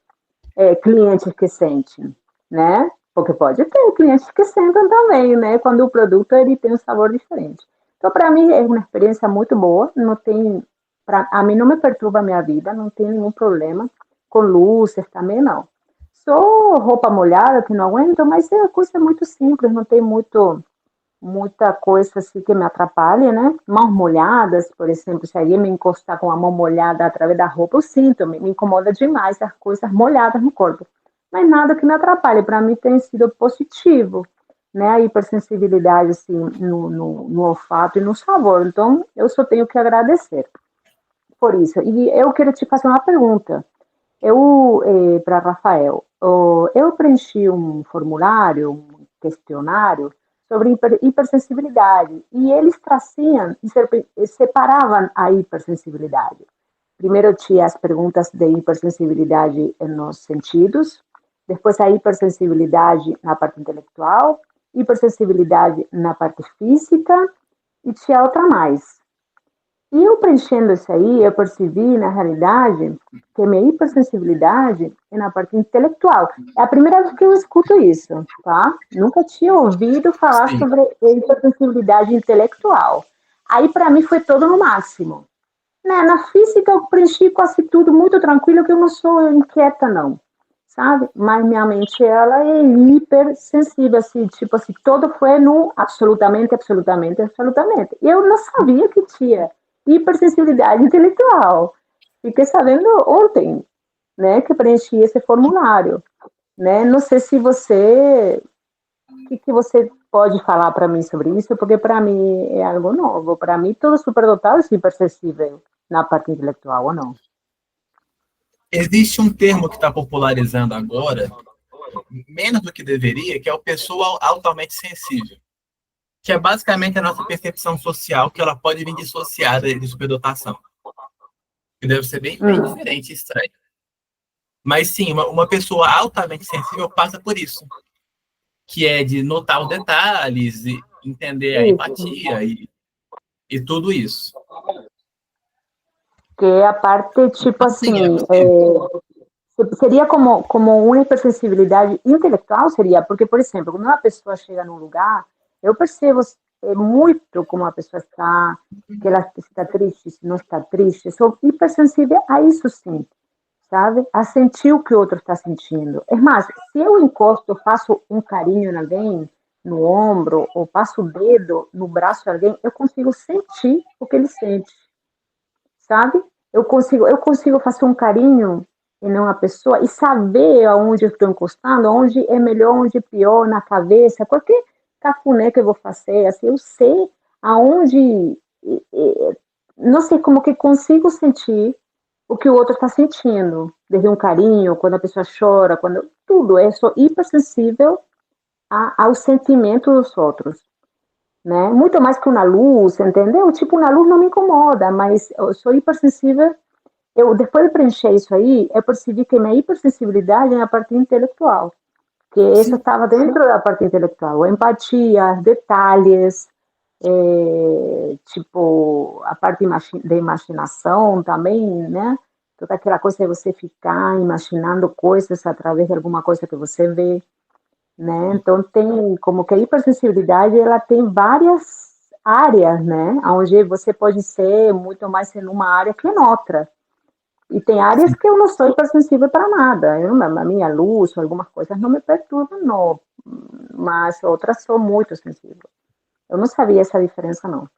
clientes que sentem, né? Porque pode ter clientes que sentem também, né? Quando o produto ele tem um sabor diferente. Então, para mim, é uma experiência muito boa. Não tem, a mim não me perturba a minha vida, não tem nenhum problema. Com luzes também, não. Só roupa molhada, que não aguento, mas é coisa muito simples, não tem muita coisa assim que me atrapalhe, né? Mãos molhadas, por exemplo, se alguém me encostar com a mão molhada através da roupa, eu sinto, me incomoda demais as coisas molhadas no corpo. Mas nada que me atrapalhe, para mim tem sido positivo, né? A hipersensibilidade, assim, no olfato e no sabor. Então, eu só tenho que agradecer por isso. E eu quero te fazer uma pergunta. Para Rafael, eu preenchi um formulário, um questionário sobre hipersensibilidade e eles traziam, separavam a hipersensibilidade. Primeiro tinha as perguntas de hipersensibilidade nos sentidos, depois a hipersensibilidade na parte intelectual, hipersensibilidade na parte física e tinha outra mais. E eu preenchendo isso aí, eu percebi, na realidade, que a minha hipersensibilidade é na parte intelectual. É a primeira vez que eu escuto isso, tá? Nunca tinha ouvido falar sobre hipersensibilidade intelectual. Aí, para mim, foi todo no máximo. Né? Na física, eu preenchi quase tudo muito tranquilo, que eu não sou inquieta, não. Sabe? Mas minha mente, ela é hipersensível, assim, tipo assim, todo foi no absolutamente, absolutamente, absolutamente. E eu não sabia que tinha hipersensibilidade intelectual. Fiquei sabendo ontem, né, que preenchi esse formulário, né? Não sei se você, o que você pode falar para mim sobre isso, porque para mim é algo novo. Para mim, todo superdotado é hipersensível na parte intelectual, ou não? Existe um termo que está popularizando agora, menos do que deveria, que é o pessoa altamente sensível, que é basicamente a nossa percepção social, que ela pode vir dissociada de superdotação. Que deve ser bem diferente e estranho. Mas sim, uma pessoa altamente sensível passa por isso, que é de notar os detalhes, e entender a empatia e tudo isso. Que é a parte, tipo assim, seria como uma hipersensibilidade intelectual, seria, porque, por exemplo, quando uma pessoa chega num lugar, eu percebo muito como a pessoa está, que ela está triste, se não está triste, sou hipersensível a isso sim, sabe? A sentir o que o outro está sentindo. É mais, se eu encosto, faço um carinho em alguém, no ombro, ou passo o dedo no braço de alguém, eu consigo sentir o que ele sente, sabe? Eu consigo fazer um carinho em uma pessoa e saber aonde eu estou encostando, onde é melhor, onde é pior, na cabeça, qualquer cafuné que eu vou fazer, assim, eu sei aonde, não sei, como que consigo sentir o que o outro está sentindo, desde um carinho, quando a pessoa chora, quando tudo, eu sou hipersensível ao sentimento dos outros. Né? Muito mais que uma luz, entendeu? Tipo, uma luz não me incomoda, mas eu sou hipersensível. Depois de preencher isso aí, eu percebi que minha hipersensibilidade é a parte intelectual, que isso estava dentro da parte intelectual, empatia, detalhes, tipo, a parte de imaginação também, né? Toda aquela coisa de você ficar imaginando coisas através de alguma coisa que você vê. Né? Então tem como que a hipersensibilidade ela tem várias áreas, né? Onde você pode ser muito mais em uma área que em outra. E tem áreas que eu não sou hipersensível para nada. A minha luz, algumas coisas não me perturbam, não. Mas outras sou muito sensível. Eu não sabia essa diferença, não.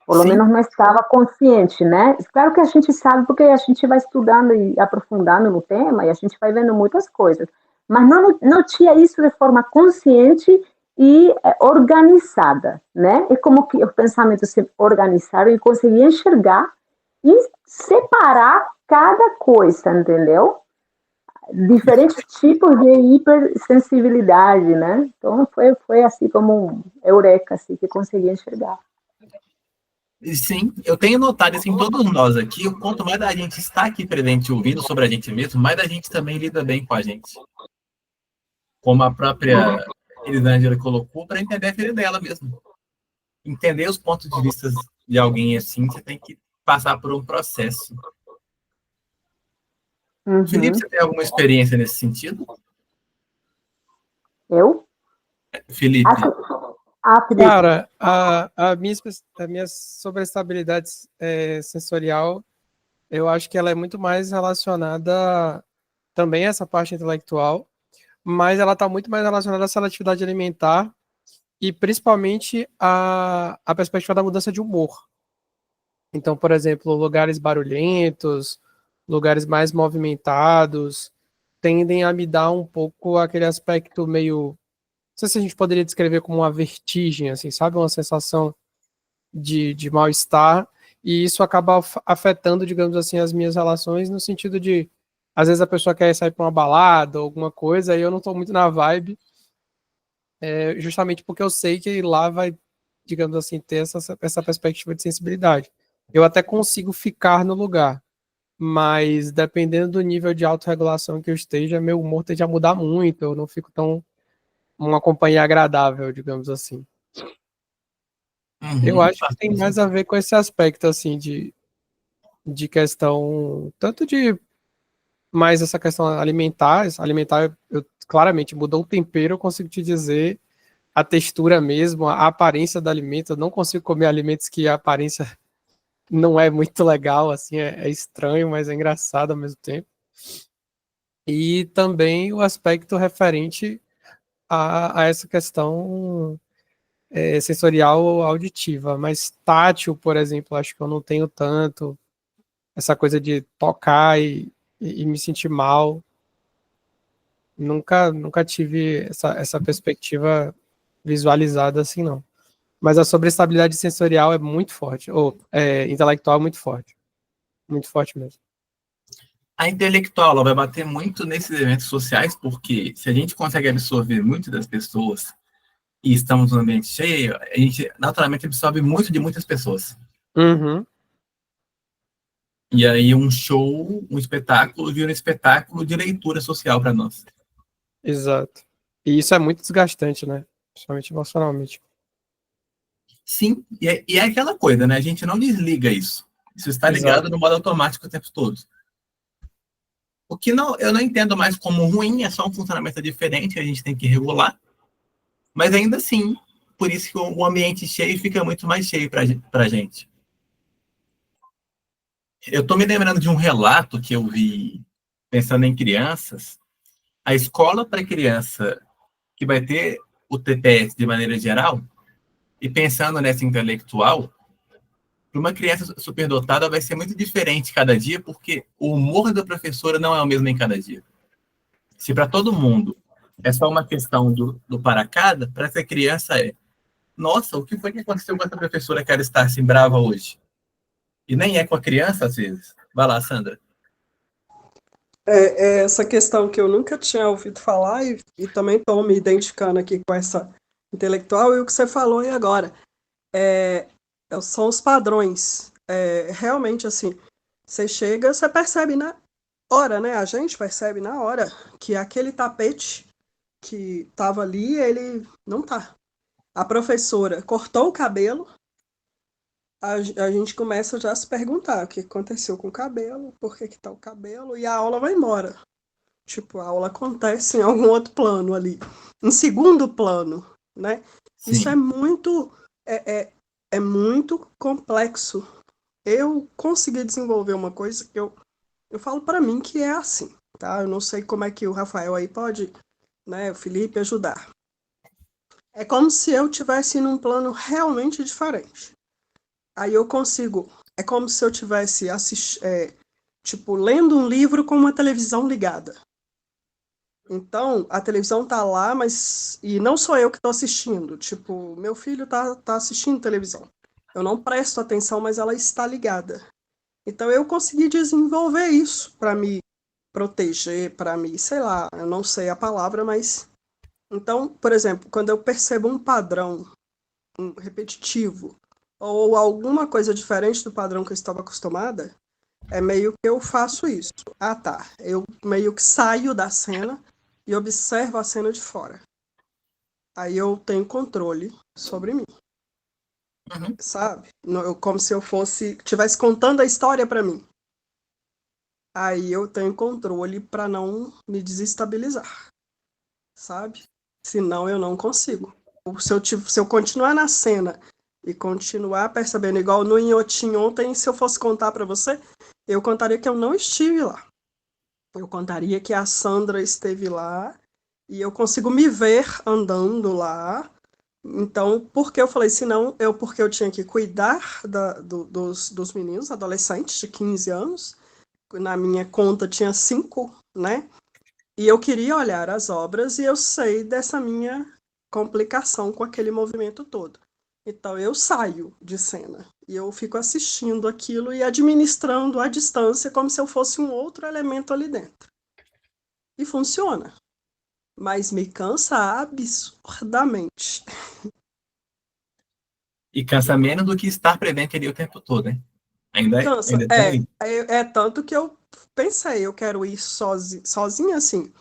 Pelo menos não estava consciente, né? Claro que a gente sabe porque a gente vai estudando e aprofundando no tema e a gente vai vendo muitas coisas. Mas não tinha isso de forma consciente e organizada, né? É como que os pensamentos se organizaram e conseguia enxergar e separar cada coisa, entendeu? Diferentes tipos de hipersensibilidade, né? Então foi assim como um eureka, assim, que conseguia enxergar. Sim, eu tenho notado isso em todos nós aqui, o quanto mais a gente está aqui presente ouvindo sobre a gente mesmo, mais a gente também lida bem com a gente. como a própria Elisângela colocou, para entender a filha dela mesmo. Entender os pontos de vista de alguém assim, você tem que passar por um processo. Felipe, você tem alguma experiência nesse sentido? Eu? Felipe. Felipe. Cara, a minha sobreestabilidade sensorial, eu acho que ela é muito mais relacionada também a essa parte intelectual, mas ela está muito mais relacionada à seletividade alimentar e principalmente a perspectiva da mudança de humor. Então, por exemplo, lugares barulhentos, lugares mais movimentados, tendem a me dar um pouco aquele aspecto meio, não sei se a gente poderia descrever como uma vertigem, assim, sabe? Uma sensação de mal-estar, e isso acaba afetando, digamos assim, as minhas relações, no sentido de, às vezes a pessoa quer sair para uma balada ou alguma coisa, e eu não estou muito na vibe, justamente porque eu sei que lá vai, digamos assim, ter essa perspectiva de sensibilidade. Eu até consigo ficar no lugar, mas dependendo do nível de autorregulação que eu esteja, meu humor tende a mudar muito, eu não fico tão uma companhia agradável, digamos assim. Eu acho que tem mais a ver com esse aspecto, assim, de questão, tanto de mais essa questão alimentar, eu claramente mudou o tempero, eu consigo te dizer a textura mesmo, a aparência do alimento, eu não consigo comer alimentos que a aparência não é muito legal, assim, é estranho, mas é engraçado ao mesmo tempo. E também o aspecto referente a essa questão sensorial auditiva, mas tátil, por exemplo, acho que eu não tenho tanto essa coisa de tocar e me sentir mal. Nunca tive essa perspectiva visualizada assim, não. Mas a sobreestabilidade sensorial é muito forte, ou intelectual é muito forte. Muito forte mesmo. A intelectual ela vai bater muito nesses eventos sociais, porque se a gente consegue absorver muito das pessoas e estamos num ambiente cheio, a gente naturalmente absorve muito de muitas pessoas. Uhum. E aí um show, um espetáculo, vira um espetáculo de leitura social para nós. Exato. E isso é muito desgastante, né? Principalmente emocionalmente. Sim, e é aquela coisa, né? A gente não desliga isso. Isso está ligado no modo automático o tempo todo. O que eu não entendo mais como ruim, é só um funcionamento diferente, a gente tem que regular. Mas ainda assim, por isso que o ambiente cheio fica muito mais cheio para a gente. Eu estou me lembrando de um relato que eu vi pensando em crianças. A escola para criança que vai ter o TPS de maneira geral, e pensando nessa intelectual, para uma criança superdotada vai ser muito diferente cada dia, porque o humor da professora não é o mesmo em cada dia. Se para todo mundo é só uma questão do para cada, para essa criança nossa, o que foi que aconteceu com essa professora que ela está assim brava hoje? E nem é com a criança, às vezes. Vai lá, Sandra. Essa questão que eu nunca tinha ouvido falar e também estou me identificando aqui com essa intelectual, e o que você falou aí agora. São os padrões. Realmente, assim, você chega, você percebe na hora, né? A gente percebe na hora que aquele tapete que estava ali, ele não tá. A professora cortou o cabelo, a gente começa já a se perguntar o que aconteceu com o cabelo, por que tá o cabelo, e a aula vai embora. Tipo, a aula acontece em algum outro plano ali, em segundo plano, né? Sim. Isso é muito complexo. Eu consegui desenvolver uma coisa que eu falo para mim que é assim, tá? Eu não sei como é que o Rafael aí pode, né, o Felipe, ajudar. É como se eu tivesse num plano realmente diferente. Aí eu consigo. É como se eu tivesse lendo um livro com uma televisão ligada. Então, a televisão tá lá, mas... E não sou eu que estou assistindo. Tipo, meu filho tá assistindo televisão. Eu não presto atenção, mas ela está ligada. Então, eu consegui desenvolver isso para me proteger, para me... Sei lá, eu não sei a palavra, mas... Então, por exemplo, quando eu percebo um padrão repetitivo ou alguma coisa diferente do padrão que eu estava acostumada, é meio que eu faço isso. Ah, tá. Eu meio que saio da cena e observo a cena de fora. Aí eu tenho controle sobre mim, Uhum. sabe? Como se eu estivesse contando a história para mim. Aí eu tenho controle para não me desestabilizar, sabe? Senão eu não consigo. Se eu continuar na cena e continuar percebendo, igual no Inhotim ontem, se eu fosse contar para você, eu contaria que eu não estive lá. Eu contaria que a Sandra esteve lá e eu consigo me ver andando lá. Então, porque eu falei, senão, porque eu tinha que cuidar dos meninos, adolescentes de 15 anos, na minha conta tinha 5, né? E eu queria olhar as obras e eu sei dessa minha complicação com aquele movimento todo. Então eu saio de cena e eu fico assistindo aquilo e administrando à distância como se eu fosse um outro elemento ali dentro. E funciona, mas me cansa absurdamente. E cansa menos do que estar presente ali o tempo todo, né? Ainda Cansa. tem. É tanto que eu pensei, eu quero ir sozinha assim.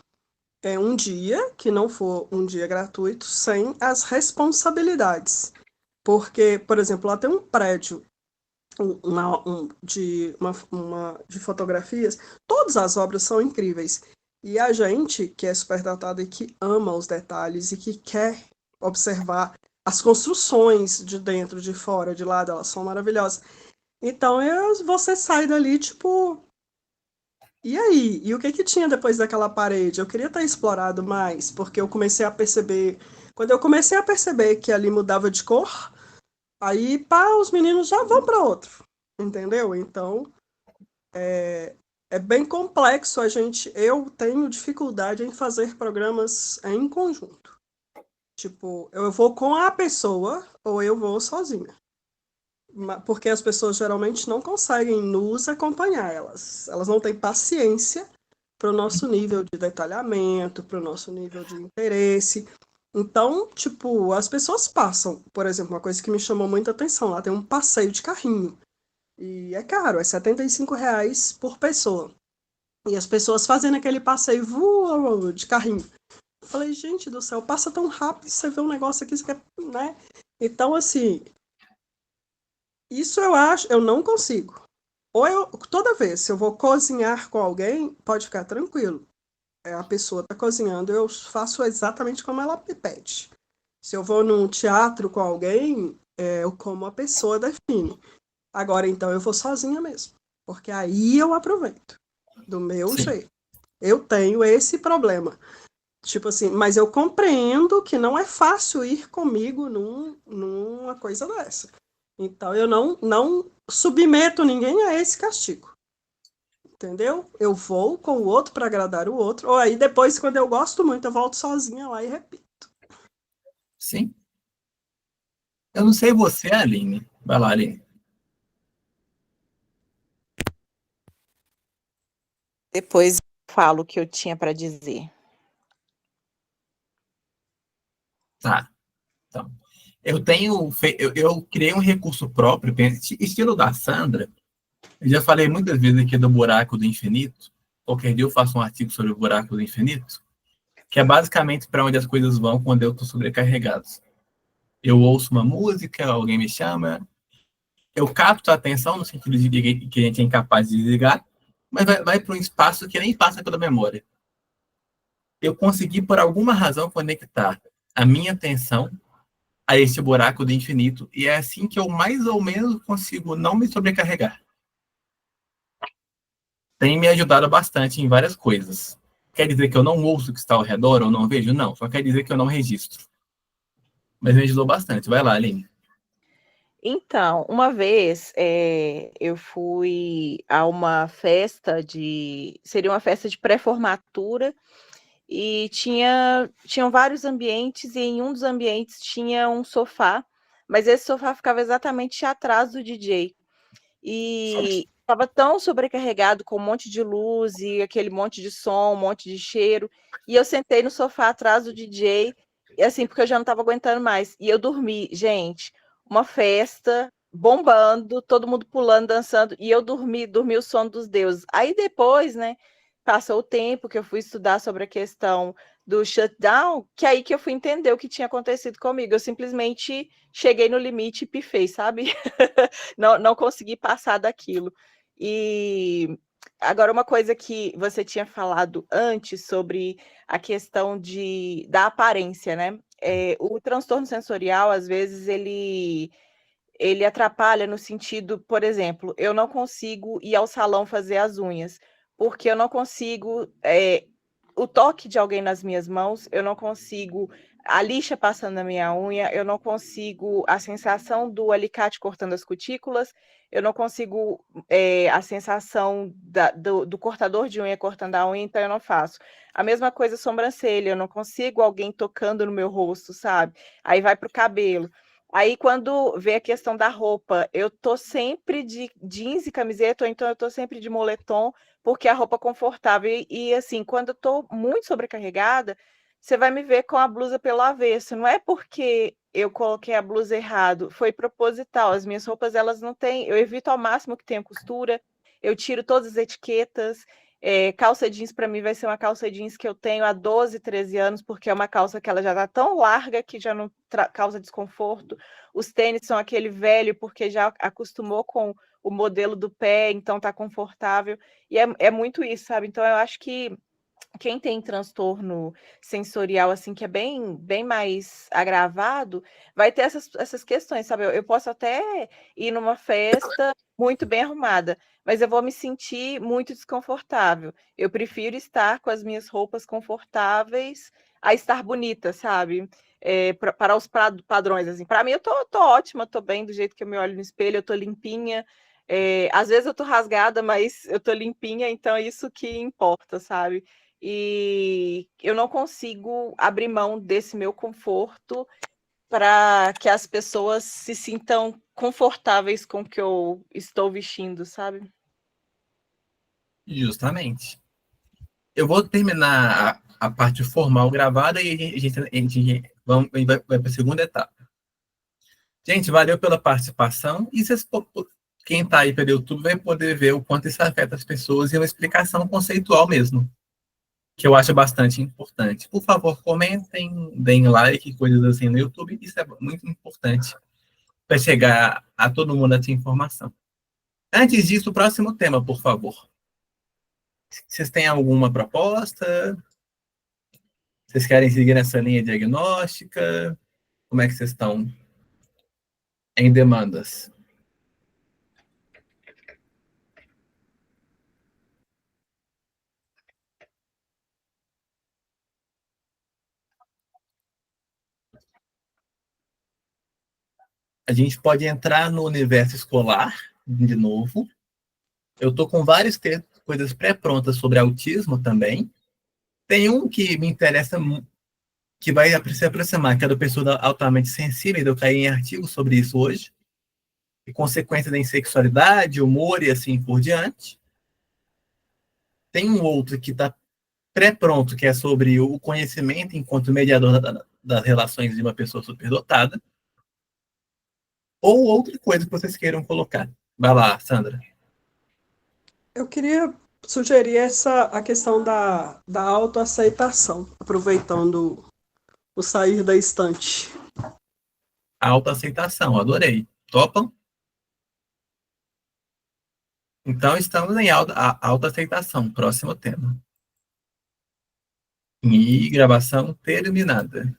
É um dia que não for um dia gratuito sem as responsabilidades. Porque, por exemplo, lá tem um prédio de fotografias, todas as obras são incríveis. E a gente, que é superdotado e que ama os detalhes e que quer observar as construções de dentro, de fora, de lado, elas são maravilhosas. Então, você sai dali, tipo, e aí? E o que que tinha depois daquela parede? Eu queria ter explorado mais, porque eu comecei a perceber. Quando eu comecei a perceber que ali mudava de cor, aí, pá, os meninos já vão para outro. Entendeu? Então, é bem complexo a gente. Eu tenho dificuldade em fazer programas em conjunto. Tipo, eu vou com a pessoa ou eu vou sozinha. Porque as pessoas geralmente não conseguem nos acompanhar. Elas não têm paciência para o nosso nível de detalhamento, para o nosso nível de interesse. Então, tipo, as pessoas passam. Por exemplo, uma coisa que me chamou muita atenção, lá tem um passeio de carrinho. E é caro, é R$ 75 por pessoa. E as pessoas fazendo aquele passeio de carrinho. Eu falei, gente do céu, passa tão rápido, você vê um negócio aqui, você quer, né? Então, assim, isso eu não consigo. Toda vez, se eu vou cozinhar com alguém, pode ficar tranquilo. A pessoa está cozinhando, eu faço exatamente como ela me pede. Se eu vou num teatro com alguém, eu como a pessoa define. Agora, então, eu vou sozinha mesmo. Porque aí eu aproveito. Do meu Sim. jeito. Eu tenho esse problema. Tipo assim, mas eu compreendo que não é fácil ir comigo numa coisa dessa. Então, eu não submeto ninguém a esse castigo. Entendeu? Eu vou com o outro para agradar o outro. Ou aí, depois, quando eu gosto muito, eu volto sozinha lá e repito. Sim. Eu não sei você, Aline. Vai lá, Aline. Depois eu falo o que eu tinha para dizer. Tá. Então, eu criei um recurso próprio, estilo da Sandra. Eu já falei muitas vezes aqui do buraco do infinito. Qualquer dia eu faço um artigo sobre o buraco do infinito, que é basicamente para onde as coisas vão quando eu estou sobrecarregado. Eu ouço uma música, alguém me chama, eu capto a atenção no sentido de que a gente é incapaz de desligar, mas vai para um espaço que nem passa pela memória. Eu consegui, por alguma razão, conectar a minha atenção a esse buraco do infinito, e é assim que eu mais ou menos consigo não me sobrecarregar. Tem me ajudado bastante em várias coisas. Quer dizer que eu não ouço o que está ao redor ou não vejo? Não, só quer dizer que eu não registro. Mas me ajudou bastante. Vai lá, Aline. Então, uma vez eu fui a uma festa seria uma festa de pré-formatura e tinham vários ambientes e em um dos ambientes tinha um sofá, mas esse sofá ficava exatamente atrás do DJ. E estava tão sobrecarregado com um monte de luz e aquele monte de som, um monte de cheiro, e eu sentei no sofá atrás do DJ, e assim, porque eu já não estava aguentando mais, e eu dormi, gente, uma festa bombando, todo mundo pulando, dançando, e eu dormi o sono dos deuses. Aí depois, né, passou o tempo, que eu fui estudar sobre a questão do shutdown, que aí que eu fui entender o que tinha acontecido comigo. Eu simplesmente cheguei no limite e pifei, sabe? Não consegui passar daquilo. E agora, uma coisa que você tinha falado antes sobre a questão da aparência, né? O transtorno sensorial, às vezes, ele atrapalha no sentido, por exemplo, eu não consigo ir ao salão fazer as unhas, porque eu não consigo o toque de alguém nas minhas mãos, eu não consigo a lixa passando na minha unha, eu não consigo a sensação do alicate cortando as cutículas, eu não consigo a sensação do cortador de unha cortando a unha, então eu não faço. A mesma coisa sobrancelha, eu não consigo alguém tocando no meu rosto, sabe? Aí vai para o cabelo. Aí, quando vê a questão da roupa, eu tô sempre de jeans e camiseta, ou então eu tô sempre de moletom, porque a roupa é confortável. Assim, quando eu tô muito sobrecarregada, você vai me ver com a blusa pelo avesso. Não é porque eu coloquei a blusa errado, foi proposital. As minhas roupas, elas não têm. Eu evito ao máximo que tenha costura, eu tiro todas as etiquetas. Calça jeans para mim vai ser uma calça jeans que eu tenho há 12, 13 anos, porque é uma calça que ela já está tão larga que já não causa desconforto. Os tênis são aquele velho, porque já acostumou com o modelo do pé, então está confortável. E é muito isso, sabe? Então eu acho que quem tem transtorno sensorial, assim, que é bem, bem mais agravado, vai ter essas questões, sabe? Eu posso até ir numa festa muito bem arrumada, mas eu vou me sentir muito desconfortável. Eu prefiro estar com as minhas roupas confortáveis a estar bonita, sabe? Para os padrões, assim. Para mim, eu tô ótima, tô bem do jeito que eu me olho no espelho, eu tô limpinha. Às vezes eu tô rasgada, mas eu tô limpinha, então é isso que importa, sabe? E eu não consigo abrir mão desse meu conforto para que as pessoas se sintam confortáveis com o que eu estou vestindo, sabe? Justamente. Eu vou terminar a parte formal gravada e vai para a segunda etapa. Gente, valeu pela participação. E quem está aí pelo YouTube vai poder ver o quanto isso afeta as pessoas e uma explicação conceitual mesmo, que eu acho bastante importante. Por favor, comentem, deem like, coisas assim no YouTube. Isso é muito importante para chegar a todo mundo essa informação. Antes disso, o próximo tema, por favor. Vocês têm alguma proposta? Vocês querem seguir nessa linha diagnóstica? Como é que vocês estão em demandas? A gente pode entrar no universo escolar, de novo. Eu estou com várias coisas pré-prontas sobre autismo também. Tem um que me interessa, que vai se aproximar, que é da pessoa altamente sensível, eu caí em artigos sobre isso hoje, e consequência da insexualidade, humor e assim por diante. Tem um outro que está pré-pronto, que é sobre o conhecimento enquanto mediador das relações de uma pessoa superdotada. Ou outra coisa que vocês queiram colocar. Vai lá, Sandra. Eu queria sugerir a questão da autoaceitação, aproveitando o sair da estante. Autoaceitação, adorei. Topam? Então, estamos em autoaceitação. Próximo tema. E gravação terminada.